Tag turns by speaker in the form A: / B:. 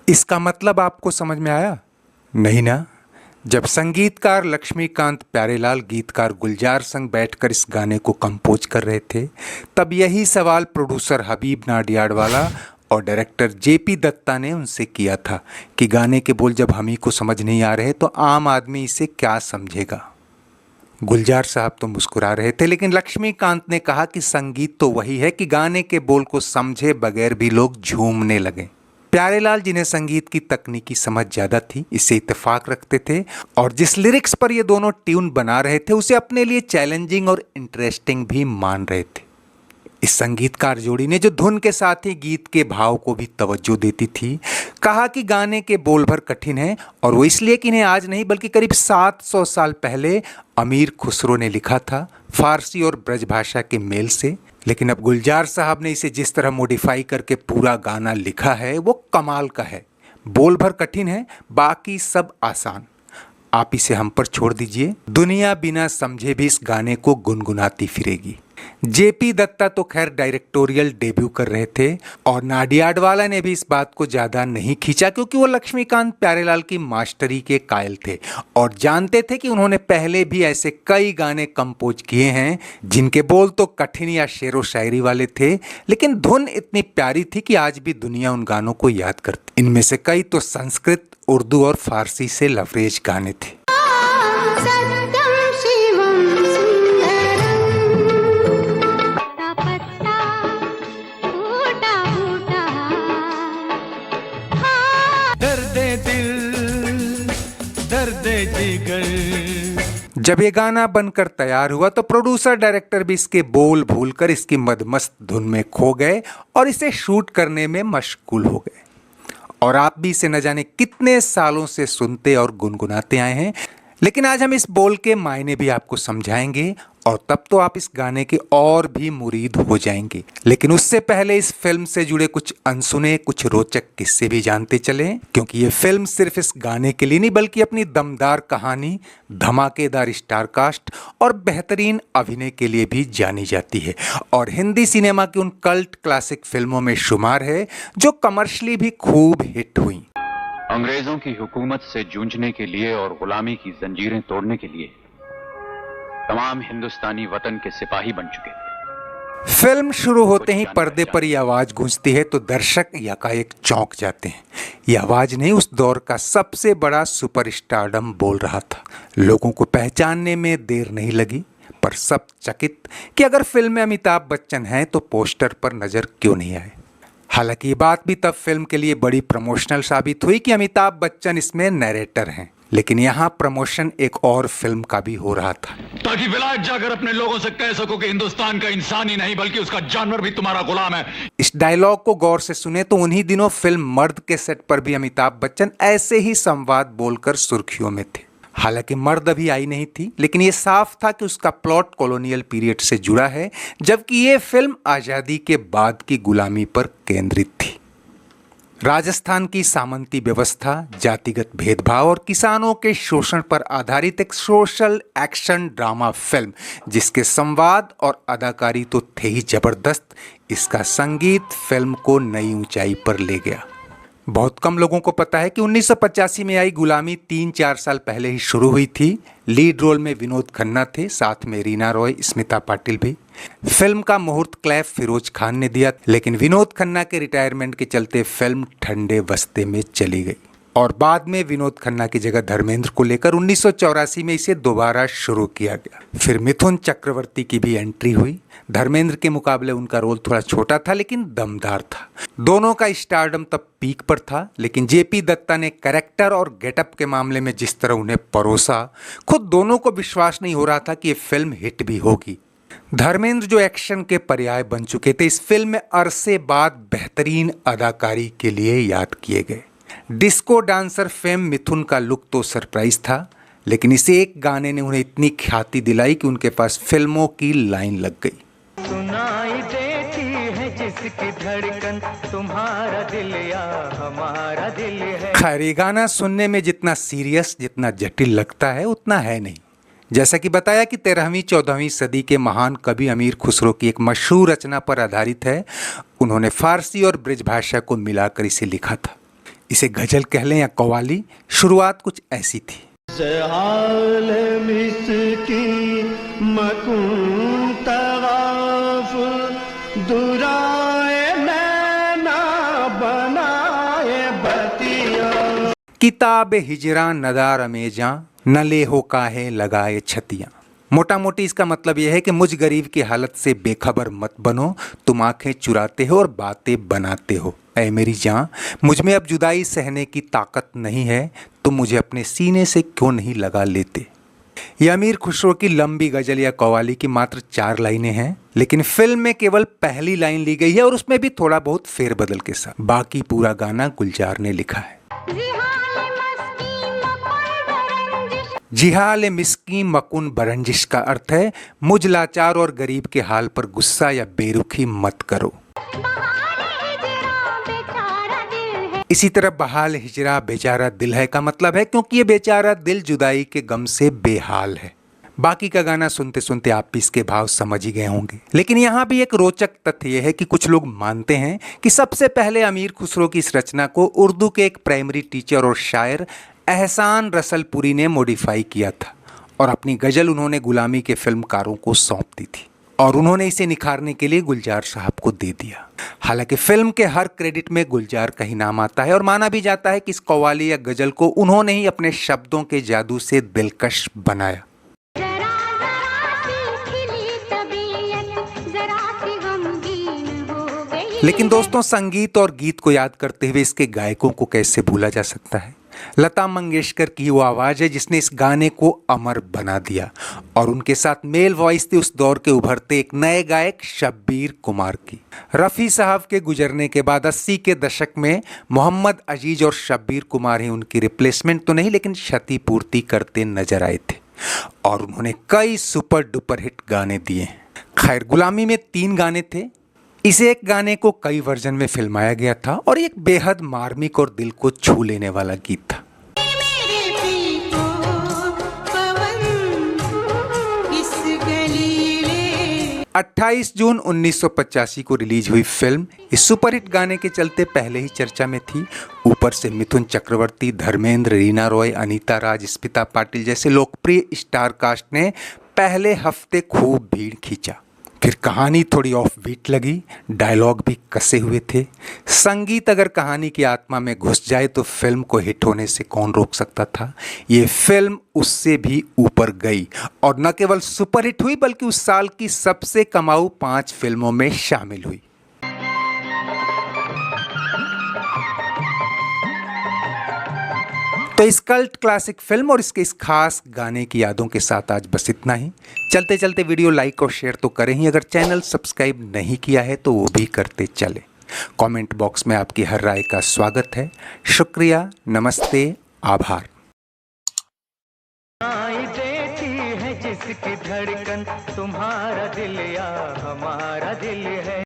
A: इसका मतलब आपको समझ में आया? नहीं ना। जब संगीतकार लक्ष्मीकांत प्यारेलाल गीतकार गुलजार संग बैठकर इस गाने को कंपोज कर रहे थे, तब यही सवाल प्रोड्यूसर हबीब नाडियाडवाला और डायरेक्टर जेपी दत्ता ने उनसे किया था कि गाने के बोल जब हम ही को समझ नहीं आ रहे तो आम आदमी इसे क्या समझेगा। गुलजार साहब तो मुस्कुरा रहे थे, लेकिन लक्ष्मीकांत ने कहा कि संगीत तो वही है कि गाने के बोल को समझे बगैर भी लोग झूमने लगे। प्यारेलाल, जिन्हें संगीत की तकनीकी समझ ज्यादा थी, इससे इत्तेफाक रखते थे और जिस लिरिक्स पर ये दोनों ट्यून बना रहे थे उसे अपने लिए चैलेंजिंग और इंटरेस्टिंग भी मान रहे थे। इस संगीतकार जोड़ी ने जो धुन के साथ ही गीत के भाव को भी तवज्जो देती थी, कहा कि गाने के बोल भर कठिन हैं और वो इसलिए कि इन्हें आज नहीं बल्कि करीब 700 साल पहले अमीर खुसरो ने लिखा था, फारसी और ब्रज भाषा के मेल से। लेकिन अब गुलजार साहब ने इसे जिस तरह मॉडिफाई करके पूरा गाना लिखा है वो कमाल का है। बोल भर कठिन है, बाकी सब आसान। आप इसे हम पर छोड़ दीजिए, दुनिया बिना समझे भी इस गाने को गुनगुनाती फिरेगी। जेपी दत्ता तो खैर डायरेक्टोरियल डेब्यू कर रहे थे और नाडियाडवाला ने भी इस बात को ज्यादा नहीं खींचा, क्योंकि वो लक्ष्मीकांत प्यारेलाल की मास्टरी के कायल थे और जानते थे कि उन्होंने पहले भी ऐसे कई गाने कंपोज किए हैं जिनके बोल तो कठिन या शेरो शायरी वाले थे, लेकिन धुन इतनी प्यारी थी कि आज भी दुनिया उन गानों को याद करती। इनमें से कई तो संस्कृत, उर्दू और फारसी से लवरेज गाने थे। जब ये गाना बनकर तैयार हुआ तो प्रोड्यूसर डायरेक्टर भी इसके बोल भूलकर इसकी मदमस्त धुन में खो गए और इसे शूट करने में मशगूल हो गए। और आप भी इसे न जाने कितने सालों से सुनते और गुनगुनाते आए हैं, लेकिन आज हम इस बोल के मायने भी आपको समझाएंगे और तब तो आप इस गाने के और भी मुरीद हो जाएंगे। लेकिन उससे पहले इस फिल्म से जुड़े कुछ अनसुने, कुछ रोचक किस्से भी जानते चलें, क्योंकि ये फिल्म सिर्फ इस गाने के लिए नहीं बल्कि अपनी दमदार कहानी, धमाकेदार स्टारकास्ट और बेहतरीन अभिनय के लिए भी जानी जाती है और हिंदी सिनेमा की उन कल्ट क्लासिक फिल्मों में शुमार है जो कमर्शियली भी खूब हिट हुई।
B: अंग्रेजों की हुकूमत से जूझने के लिए और गुलामी की जंजीरें तोड़ने के लिए तमाम हिंदुस्तानी वतन के सिपाही बन चुके थे।
A: फिल्म शुरू होते ही पर्दे पर यह आवाज गूंजती है तो दर्शक यकायक चौंक जाते हैं। यह आवाज नहीं, उस दौर का सबसे बड़ा सुपरस्टारडम बोल रहा था। लोगों को पहचानने में देर नहीं लगी, पर सब चकित कि अगर फिल्म में अमिताभ बच्चन हैं तो पोस्टर पर नजर क्यों नहीं आए। हालांकि ये बात भी तब फिल्म के लिए बड़ी प्रमोशनल साबित हुई कि अमिताभ बच्चन इसमें नैरेटर हैं, लेकिन यहाँ प्रमोशन एक और फिल्म का भी हो रहा था,
C: ताकि विलायत जाकर अपने लोगों से कह सको कि हिंदुस्तान का इंसान ही नहीं बल्कि उसका जानवर भी तुम्हारा गुलाम है।
A: इस डायलॉग को गौर से सुने तो उन्हीं दिनों फिल्म मर्द के सेट पर भी अमिताभ बच्चन ऐसे ही संवाद बोलकर सुर्खियों में थे। हालांकि मर्द अभी आई नहीं थी, लेकिन ये साफ था कि उसका प्लॉट कॉलोनियल पीरियड से जुड़ा है, जबकि ये फिल्म आजादी के बाद की गुलामी पर केंद्रित थी। राजस्थान की सामंती व्यवस्था, जातिगत भेदभाव और किसानों के शोषण पर आधारित एक सोशल एक्शन ड्रामा फिल्म, जिसके संवाद और अदाकारी तो थे ही जबरदस्त, इसका संगीत फिल्म को नई ऊंचाई पर ले गया। बहुत कम लोगों को पता है कि 1985 में आई गुलामी 3-4 साल पहले ही शुरू हुई थी। लीड रोल में विनोद खन्ना थे, साथ में रीना रॉय, स्मिता पाटिल भी। फिल्म का मुहूर्त क्लैप फिरोज खान ने दिया, लेकिन विनोद खन्ना के रिटायरमेंट के चलते फिल्म ठंडे बस्ते में चली गई और बाद में विनोद खन्ना की जगह धर्मेंद्र को लेकर 1984 में इसे दोबारा शुरू किया गया। फिर मिथुन चक्रवर्ती की भी एंट्री हुई। धर्मेंद्र के मुकाबले उनका रोल थोड़ा छोटा था लेकिन दमदार था। दोनों का स्टारडम तब पीक पर था, लेकिन जेपी दत्ता ने कैरेक्टर और गेटअप के मामले में जिस तरह उन्हें परोसा, खुद दोनों को विश्वास नहीं हो रहा था कि ये फिल्म हिट भी होगी। धर्मेंद्र जो एक्शन के पर्याय बन चुके थे, इस फिल्म में अरसे बाद बेहतरीन अदाकारी के लिए याद किए गए। डिस्को डांसर फेम मिथुन का लुक तो सरप्राइज था, लेकिन इसे एक गाने ने उन्हें इतनी ख्याति दिलाई कि उनके पास फिल्मों की लाइन लग गई।
D: सुनाई देती है जिसकी धड़कन, तुम्हारा दिल या हमारा दिल है।
A: खैर, ये गाना सुनने में जितना सीरियस, जितना जटिल लगता है उतना है नहीं। जैसा कि बताया कि 13वीं-14वीं सदी के महान कवि अमीर खुसरो की एक मशहूर रचना पर आधारित है। उन्होंने फारसी और ब्रज भाषा को मिलाकर इसे लिखा था। इसे गजल कह लें या कव्वाली, शुरुआत कुछ ऐसी थी।
E: हाल मिसकी मकुन तवाफ दुराए नैना बनाए बतिया।
A: किताब हिजरा नदार अमेजा न ले हो काहे लगाए छतियां। मोटा मोटी इसका मतलब यह है कि मुझ गरीब की हालत से बेखबर मत बनो, तुम आंखें चुराते हो और बातें बनाते हो। ऐ मेरी जान, मुझ में अब जुदाई सहने की ताकत नहीं है, तुम मुझे अपने सीने से क्यों नहीं लगा लेते। यह अमीर खुसरो की लंबी गजल या कव्वाली की मात्र 4 लाइनें हैं, लेकिन फिल्म में केवल पहली लाइन ली गई है और उसमें भी थोड़ा बहुत फेरबदल के साथ। बाकी पूरा गाना गुलजार ने लिखा है। जिहाल मिस्की मकुन बरंजिश का अर्थ है मुझ लाचार और गरीब के हाल पर गुस्सा या बेरुखी मत करो। इसी तरह बहाल हिजरा बेचारा दिल है का मतलब है क्योंकि ये बेचारा दिल जुदाई के गम से बेहाल है। बाकी का गाना सुनते सुनते आप भी इसके भाव समझ ही गए होंगे। लेकिन यहाँ भी एक रोचक तथ्य यह है कि कुछ लोग मानते हैं कि सबसे पहले अमीर खुसरो की इस रचना को उर्दू के एक प्राइमरी टीचर और शायर एहसान रसलपुरी ने मॉडिफाई किया था और अपनी गजल उन्होंने गुलामी के फिल्मकारों को सौंप दी थी और उन्होंने इसे निखारने के लिए गुलजार साहब को दे दिया। हालांकि फिल्म के हर क्रेडिट में गुलजार का ही नाम आता है और माना भी जाता है कि इस कव्वाली या गजल को उन्होंने ही अपने शब्दों के जादू से दिलकश बनाया। लेकिन दोस्तों, संगीत और गीत को याद करते हुए इसके गायकों को कैसे भूला जा सकता है। लता मंगेशकर की वो आवाज़ है जिसने इस गाने को अमर बना दिया और उनके साथ मेल वॉइस थी उस दौर के उभरते एक नए गायक शब्बीर कुमार की। रफ़ी साहब के गुजरने के बाद 80 के दशक में मोहम्मद अजीज और शब्बीर कुमार ही उनकी रिप्लेसमेंट तो नहीं लेकिन क्षतिपूर्ति करते नजर आए थे और उन्होंने कई सुपर डुपर हिट गाने दिए। खैर, गुलामी में 3 गाने थे। इसे एक गाने को कई वर्जन में फिल्माया गया था और एक बेहद मार्मिक और दिल को छू लेने वाला गीत था। 28 जून 1985 को रिलीज हुई फिल्म इस सुपरहिट गाने के चलते पहले ही चर्चा में थी। ऊपर से मिथुन चक्रवर्ती, धर्मेंद्र, रीना रॉय, अनीता राज, स्मिता पाटिल जैसे लोकप्रिय स्टार कास्ट ने पहले हफ्ते खूब भीड़ खींचा। फिर कहानी थोड़ी ऑफ बीट लगी, डायलॉग भी कसे हुए थे। संगीत अगर कहानी की आत्मा में घुस जाए तो फिल्म को हिट होने से कौन रोक सकता था। ये फिल्म उससे भी ऊपर गई और न केवल सुपरहिट हुई बल्कि उस साल की सबसे कमाऊ 5 फिल्मों में शामिल हुई। तो इस कल्ट क्लासिक फिल्म और इसके इस खास गाने की यादों के साथ आज बस इतना ही। चलते चलते वीडियो लाइक और शेयर तो करें ही, अगर चैनल सब्सक्राइब नहीं किया है तो वो भी करते चले। कमेंट बॉक्स में आपकी हर राय का स्वागत है। शुक्रिया, नमस्ते, आभार।
D: देती है जिसकी धड़कन तुम्हारा दिल या हमारा दिल है।